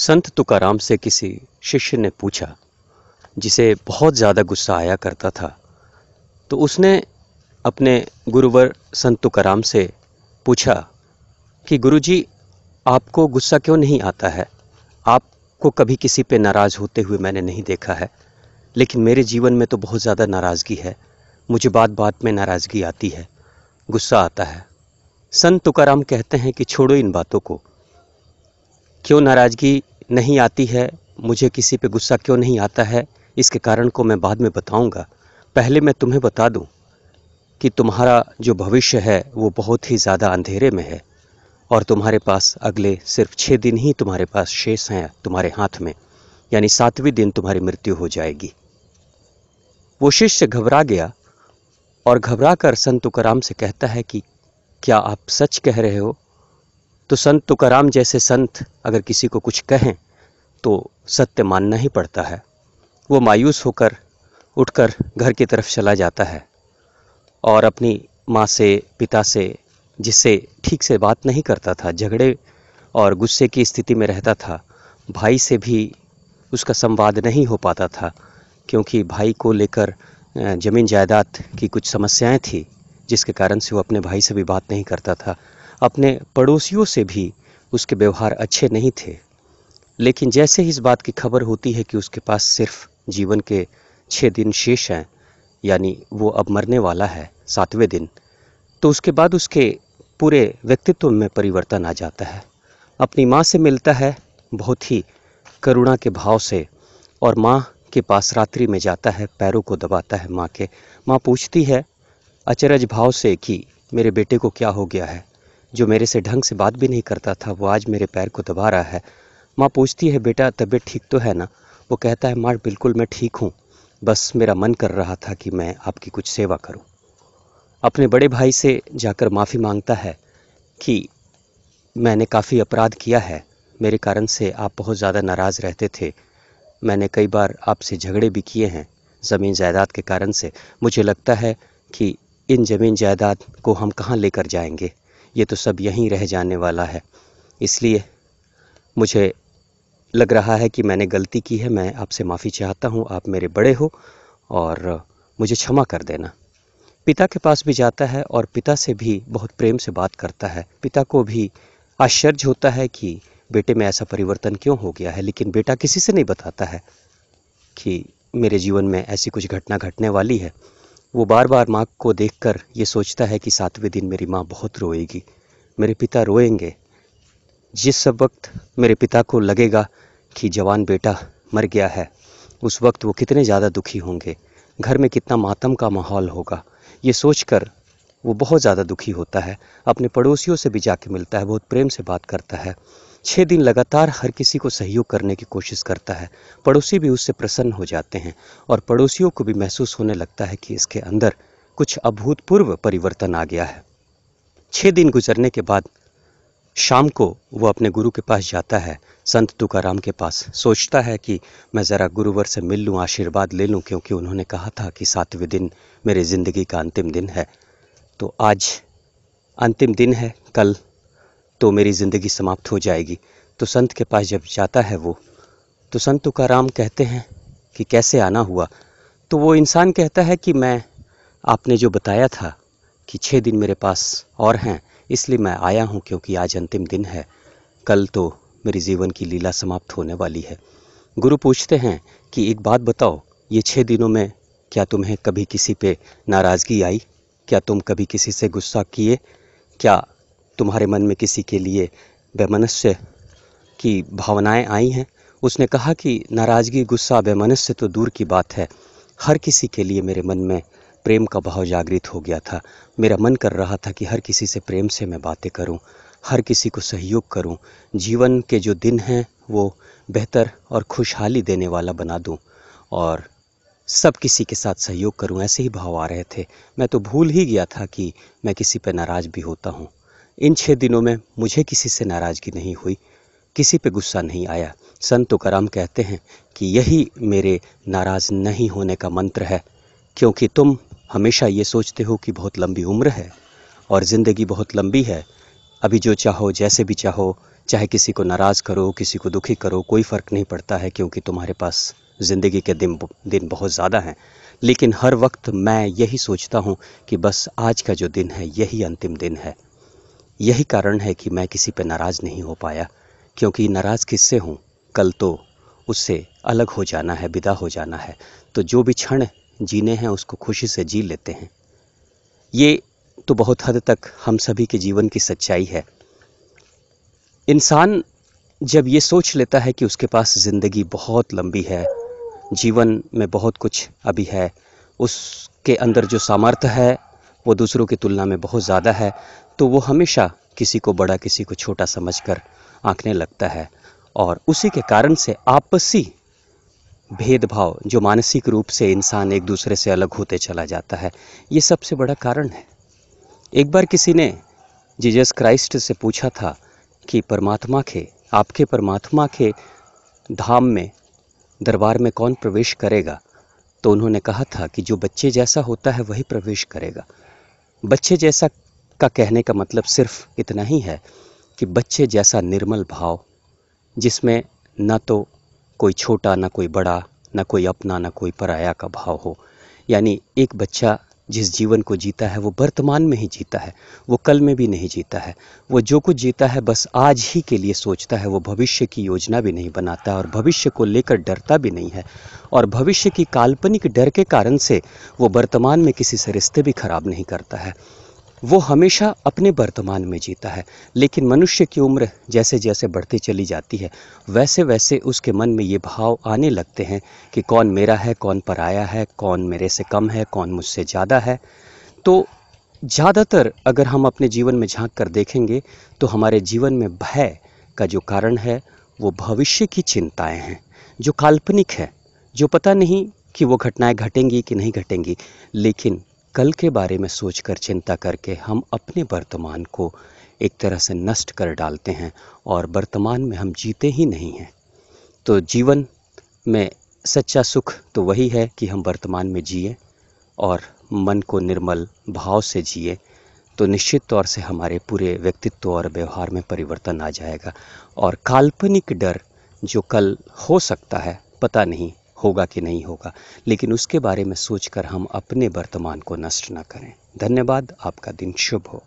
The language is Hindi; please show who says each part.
Speaker 1: संत तुकाराम से किसी शिष्य ने पूछा, जिसे बहुत ज़्यादा गुस्सा आया करता था। तो उसने अपने गुरुवर संत तुकाराम से पूछा कि गुरुजी, आपको गुस्सा क्यों नहीं आता है? आपको कभी किसी पे नाराज़ होते हुए मैंने नहीं देखा है, लेकिन मेरे जीवन में तो बहुत ज़्यादा नाराज़गी है। मुझे बात बात में नाराज़गी आती है, गुस्सा आता है। संत तुकाराम कहते हैं कि छोड़ो इन बातों को। क्यों नाराज़गी नहीं आती है, मुझे किसी पे गुस्सा क्यों नहीं आता है, इसके कारण को मैं बाद में बताऊंगा। पहले मैं तुम्हें बता दूं कि तुम्हारा जो भविष्य है वो बहुत ही ज़्यादा अंधेरे में है और तुम्हारे पास अगले सिर्फ 6 दिन ही तुम्हारे पास शेष हैं तुम्हारे हाथ में, यानी 7वें दिन तुम्हारी मृत्यु हो जाएगी। वो शिष्य घबरा गया और घबरा कर संत तुकाराम से कहता है कि क्या आप सच कह रहे हो? तो संत तुकाराम जैसे संत अगर किसी को कुछ कहें तो सत्य मानना ही पड़ता है। वो मायूस होकर उठकर घर की तरफ चला जाता है और अपनी माँ से, पिता से, जिससे ठीक से बात नहीं करता था, झगड़े और गुस्से की स्थिति में रहता था, भाई से भी उसका संवाद नहीं हो पाता था, क्योंकि भाई को लेकर ज़मीन जायदाद की कुछ समस्याएं थी, जिसके कारण से वो अपने भाई से भी बात नहीं करता था। अपने पड़ोसियों से भी उसके व्यवहार अच्छे नहीं थे। लेकिन जैसे ही इस बात की खबर होती है कि उसके पास सिर्फ जीवन के 6 दिन शेष हैं, यानी वो अब मरने वाला है 7वें दिन, तो उसके बाद उसके पूरे व्यक्तित्व में परिवर्तन आ जाता है। अपनी माँ से मिलता है बहुत ही करुणा के भाव से और माँ के पास रात्रि में जाता है, पैरों को दबाता है माँ के। माँ पूछती है अचरज भाव से कि मेरे बेटे को क्या हो गया है? जो मेरे से ढंग से बात भी नहीं करता था वो आज मेरे पैर को दबा रहा है। माँ पूछती है बेटा तबीयत ठीक तो है ना? वो कहता है माँ बिल्कुल मैं ठीक हूँ, बस मेरा मन कर रहा था कि मैं आपकी कुछ सेवा करूँ। अपने बड़े भाई से जाकर माफ़ी मांगता है कि मैंने काफ़ी अपराध किया है, मेरे कारण से आप बहुत ज़्यादा नाराज़ रहते थे, मैंने कई बार आपसे झगड़े भी किए हैं ज़मीन जायदाद के कारण से। मुझे लगता है कि इन ज़मीन जायदाद को हम कहाँ लेकर जाएंगे, ये तो सब यहीं रह जाने वाला है, इसलिए मुझे लग रहा है कि मैंने गलती की है, मैं आपसे माफ़ी चाहता हूँ, आप मेरे बड़े हो और मुझे क्षमा कर देना। पिता के पास भी जाता है और पिता से भी बहुत प्रेम से बात करता है। पिता को भी आश्चर्य होता है कि बेटे में ऐसा परिवर्तन क्यों हो गया है, लेकिन बेटा किसी से नहीं बताता है कि मेरे जीवन में ऐसी कुछ घटना घटने वाली है। वो बार बार माँ को देखकर ये सोचता है कि 7वें दिन मेरी माँ बहुत रोएगी, मेरे पिता रोएंगे। जिस सब वक्त मेरे पिता को लगेगा कि जवान बेटा मर गया है, उस वक्त वो कितने ज़्यादा दुखी होंगे, घर में कितना मातम का माहौल होगा, ये सोचकर वो बहुत ज़्यादा दुखी होता है। अपने पड़ोसियों से भी जाके मिलता है, बहुत प्रेम से बात करता है। 6 दिन लगातार हर किसी को सहयोग करने की कोशिश करता है। पड़ोसी भी उससे प्रसन्न हो जाते हैं और पड़ोसियों को भी महसूस होने लगता है कि इसके अंदर कुछ अभूतपूर्व परिवर्तन आ गया है। 6 दिन गुजरने के बाद शाम को वो अपने गुरु के पास जाता है, संत तुकाराम के पास। सोचता है कि मैं ज़रा गुरुवर से मिल लूँ, आशीर्वाद ले लूँ, क्योंकि उन्होंने कहा था कि 7वें दिन मेरे ज़िंदगी का अंतिम दिन है। तो आज अंतिम दिन है, कल तो मेरी ज़िंदगी समाप्त हो जाएगी। तो संत के पास जब जाता है वो, तो संत तुकाराम कहते हैं कि कैसे आना हुआ? तो वो इंसान कहता है कि मैं, आपने जो बताया था कि 6 दिन मेरे पास और हैं, इसलिए मैं आया हूँ, क्योंकि आज अंतिम दिन है, कल तो मेरी जीवन की लीला समाप्त होने वाली है। गुरु पूछते हैं कि एक बात बताओ, ये 6 दिनों में क्या तुम्हें कभी किसी पे नाराज़गी आई? क्या तुम कभी किसी से गुस्सा किए? क्या तुम्हारे मन में किसी के लिए वैमनस्य की भावनाएं आई हैं? उसने कहा कि नाराज़गी, गुस्सा, वैमनस्य तो दूर की बात है, हर किसी के लिए मेरे मन में प्रेम का भाव जागृत हो गया था। मेरा मन कर रहा था कि हर किसी से प्रेम से मैं बातें करूं, हर किसी को सहयोग करूं, जीवन के जो दिन हैं वो बेहतर और खुशहाली देने वाला बना दूं और सब किसी के साथ सहयोग करूं, ऐसे ही भाव आ रहे थे। मैं तो भूल ही गया था कि मैं किसी पर नाराज़ भी होता हूं। इन 6 दिनों में मुझे किसी से नाराज़गी नहीं हुई, किसी पे गुस्सा नहीं आया। संत तुकाराम कहते हैं कि यही मेरे नाराज़ नहीं होने का मंत्र है, क्योंकि तुम हमेशा ये सोचते हो कि बहुत लंबी उम्र है और ज़िंदगी बहुत लंबी है, अभी जो चाहो जैसे भी चाहो चाहे किसी को नाराज़ करो, किसी को दुखी करो, कोई फ़र्क नहीं पड़ता है, क्योंकि तुम्हारे पास ज़िंदगी के दिन बहुत ज़्यादा हैं। लेकिन हर वक्त मैं यही सोचता हूँ कि बस आज का जो दिन है यही अंतिम दिन है। यही कारण है कि मैं किसी पे नाराज़ नहीं हो पाया, क्योंकि नाराज़ किससे हूँ, कल तो उससे अलग हो जाना है, विदा हो जाना है। तो जो भी क्षण जीने हैं उसको खुशी से जी लेते हैं। ये तो बहुत हद तक हम सभी के जीवन की सच्चाई है। इंसान जब ये सोच लेता है कि उसके पास ज़िंदगी बहुत लंबी है, जीवन में बहुत कुछ अभी है, उसके अंदर जो सामर्थ्य है वो दूसरों की तुलना में बहुत ज़्यादा है, तो वो हमेशा किसी को बड़ा किसी को छोटा समझकर आंकने लगता है। और उसी के कारण से आपसी भेदभाव, जो मानसिक रूप से इंसान एक दूसरे से अलग होते चला जाता है, ये सबसे बड़ा कारण है। एक बार किसी ने जीसस क्राइस्ट से पूछा था कि आपके परमात्मा के धाम में, दरबार में कौन प्रवेश करेगा? तो उन्होंने कहा था कि जो बच्चे जैसा होता है वही प्रवेश करेगा। बच्चे जैसा का कहने का मतलब सिर्फ इतना ही है कि बच्चे जैसा निर्मल भाव, जिसमें न तो कोई छोटा, न कोई बड़ा, न कोई अपना, न कोई पराया का भाव हो। यानी एक बच्चा जिस जीवन को जीता है वो वर्तमान में ही जीता है, वो कल में भी नहीं जीता है। वो जो कुछ जीता है बस आज ही के लिए सोचता है। वो भविष्य की योजना भी नहीं बनाता और भविष्य को लेकर डरता भी नहीं है। और भविष्य की काल्पनिक डर के कारण से वो वर्तमान में किसी से रिश्ते भी खराब नहीं करता है। वो हमेशा अपने वर्तमान में जीता है। लेकिन मनुष्य की उम्र जैसे जैसे बढ़ती चली जाती है, वैसे वैसे उसके मन में ये भाव आने लगते हैं कि कौन मेरा है, कौन पराया है, कौन मेरे से कम है, कौन मुझसे ज़्यादा है। तो ज़्यादातर अगर हम अपने जीवन में झांक कर देखेंगे तो हमारे जीवन में भय का जो कारण है वो भविष्य की चिंताएं हैं, जो काल्पनिक है, जो पता नहीं कि वो घटनाएं घटेंगी कि नहीं घटेंगी। लेकिन कल के बारे में सोचकर, चिंता करके हम अपने वर्तमान को एक तरह से नष्ट कर डालते हैं और वर्तमान में हम जीते ही नहीं हैं। तो जीवन में सच्चा सुख तो वही है कि हम वर्तमान में जिए और मन को निर्मल भाव से जिए, तो निश्चित तौर से हमारे पूरे व्यक्तित्व और व्यवहार में परिवर्तन आ जाएगा। और काल्पनिक डर जो कल हो सकता है, पता नहीं होगा कि नहीं होगा, लेकिन उसके बारे में सोचकर हम अपने वर्तमान को नष्ट ना करें। धन्यवाद। आपका दिन शुभ हो।